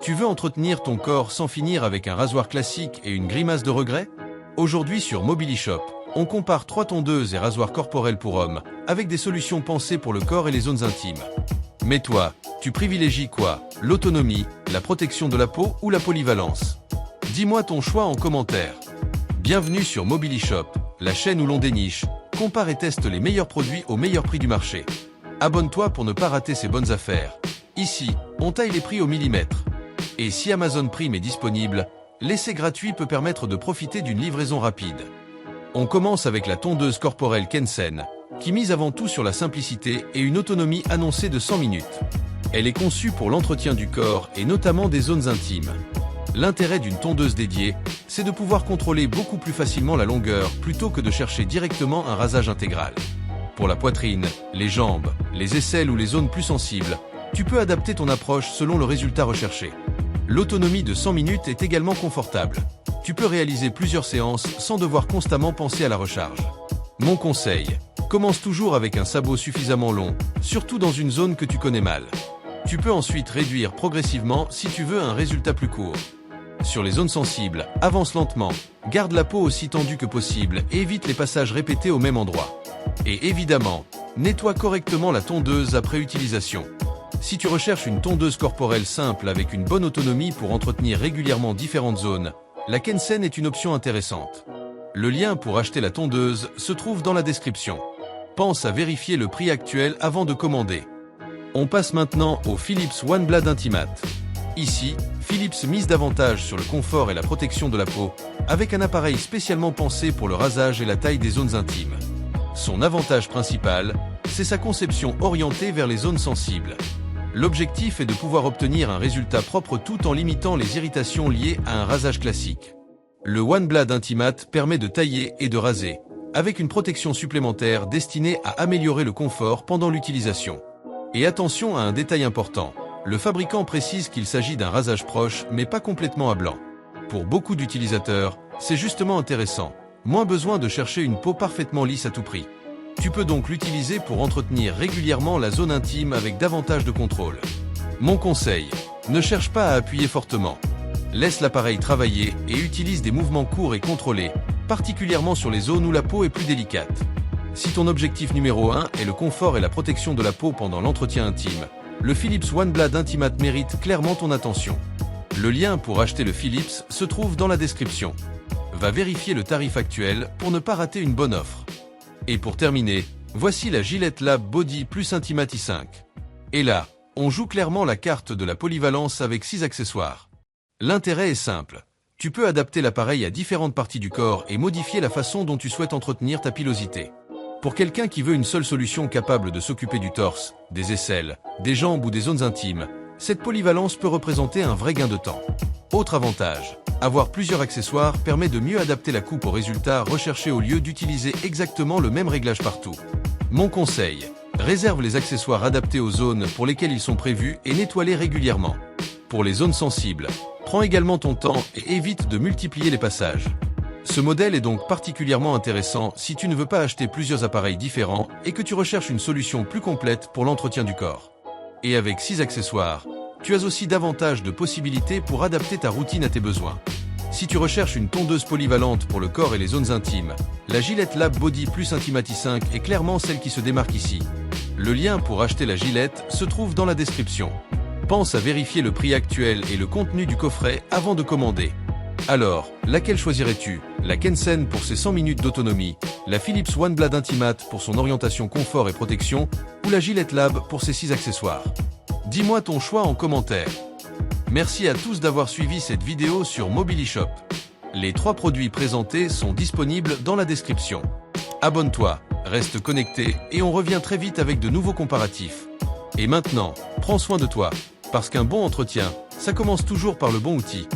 Tu veux entretenir ton corps sans finir avec un rasoir classique et une grimace de regret? Aujourd'hui sur Mobilishop, on compare 3 tondeuses et rasoirs corporels pour hommes, avec des solutions pensées pour le corps et les zones intimes. Mais toi, tu privilégies quoi? L'autonomie, la protection de la peau ou la polyvalence? Dis-moi ton choix en commentaire. Bienvenue sur Mobilishop, la chaîne où l'on déniche, compare et teste les meilleurs produits au meilleur prix du marché. Abonne-toi pour ne pas rater ces bonnes affaires. Ici, on taille les prix au millimètre. Et si Amazon Prime est disponible, l'essai gratuit peut permettre de profiter d'une livraison rapide. On commence avec la tondeuse corporelle Kensen, qui mise avant tout sur la simplicité et une autonomie annoncée de 100 minutes. Elle est conçue pour l'entretien du corps et notamment des zones intimes. L'intérêt d'une tondeuse dédiée, c'est de pouvoir contrôler beaucoup plus facilement la longueur plutôt que de chercher directement un rasage intégral. Pour la poitrine, les jambes, les aisselles ou les zones plus sensibles, tu peux adapter ton approche selon le résultat recherché. L'autonomie de 100 minutes est également confortable. Tu peux réaliser plusieurs séances sans devoir constamment penser à la recharge. Mon conseil, commence toujours avec un sabot suffisamment long, surtout dans une zone que tu connais mal. Tu peux ensuite réduire progressivement si tu veux un résultat plus court. Sur les zones sensibles, avance lentement, garde la peau aussi tendue que possible et évite les passages répétés au même endroit. Et évidemment, nettoie correctement la tondeuse après utilisation. Si tu recherches une tondeuse corporelle simple avec une bonne autonomie pour entretenir régulièrement différentes zones, la Kensen est une option intéressante. Le lien pour acheter la tondeuse se trouve dans la description. Pense à vérifier le prix actuel avant de commander. On passe maintenant au Philips OneBlade Intimate. Ici, Philips mise davantage sur le confort et la protection de la peau, avec un appareil spécialement pensé pour le rasage et la taille des zones intimes. Son avantage principal, c'est sa conception orientée vers les zones sensibles. L'objectif est de pouvoir obtenir un résultat propre tout en limitant les irritations liées à un rasage classique. Le OneBlade Intimate permet de tailler et de raser, avec une protection supplémentaire destinée à améliorer le confort pendant l'utilisation. Et attention à un détail important, le fabricant précise qu'il s'agit d'un rasage proche mais pas complètement à blanc. Pour beaucoup d'utilisateurs, c'est justement intéressant, moins besoin de chercher une peau parfaitement lisse à tout prix. Tu peux donc l'utiliser pour entretenir régulièrement la zone intime avec davantage de contrôle. Mon conseil, ne cherche pas à appuyer fortement. Laisse l'appareil travailler et utilise des mouvements courts et contrôlés, particulièrement sur les zones où la peau est plus délicate. Si ton objectif numéro 1 est le confort et la protection de la peau pendant l'entretien intime, le Philips OneBlade Intimate mérite clairement ton attention. Le lien pour acheter le Philips se trouve dans la description. Va vérifier le tarif actuel pour ne pas rater une bonne offre. Et pour terminer, voici la Gillette Lab Body Plus Intimate i5. Et là, on joue clairement la carte de la polyvalence avec 6 accessoires. L'intérêt est simple. Tu peux adapter l'appareil à différentes parties du corps et modifier la façon dont tu souhaites entretenir ta pilosité. Pour quelqu'un qui veut une seule solution capable de s'occuper du torse, des aisselles, des jambes ou des zones intimes, cette polyvalence peut représenter un vrai gain de temps. Autre avantage, avoir plusieurs accessoires permet de mieux adapter la coupe au résultat recherché au lieu d'utiliser exactement le même réglage partout. Mon conseil, réserve les accessoires adaptés aux zones pour lesquelles ils sont prévus et nettoie-les régulièrement. Pour les zones sensibles, prends également ton temps et évite de multiplier les passages. Ce modèle est donc particulièrement intéressant si tu ne veux pas acheter plusieurs appareils différents et que tu recherches une solution plus complète pour l'entretien du corps. Et avec 6 accessoires, tu as aussi davantage de possibilités pour adapter ta routine à tes besoins. Si tu recherches une tondeuse polyvalente pour le corps et les zones intimes, la Gillette Lab Body Plus Intimate i5 est clairement celle qui se démarque ici. Le lien pour acheter la Gillette se trouve dans la description. Pense à vérifier le prix actuel et le contenu du coffret avant de commander. Alors, laquelle choisirais-tu? La Kensen pour ses 100 minutes d'autonomie, la Philips OneBlade Intimate pour son orientation confort et protection, ou la Gillette Lab pour ses 6 accessoires? Dis-moi ton choix en commentaire. Merci à tous d'avoir suivi cette vidéo sur Mobilishop. Les 3 produits présentés sont disponibles dans la description. Abonne-toi, reste connecté et on revient très vite avec de nouveaux comparatifs. Et maintenant, prends soin de toi, parce qu'un bon entretien, ça commence toujours par le bon outil.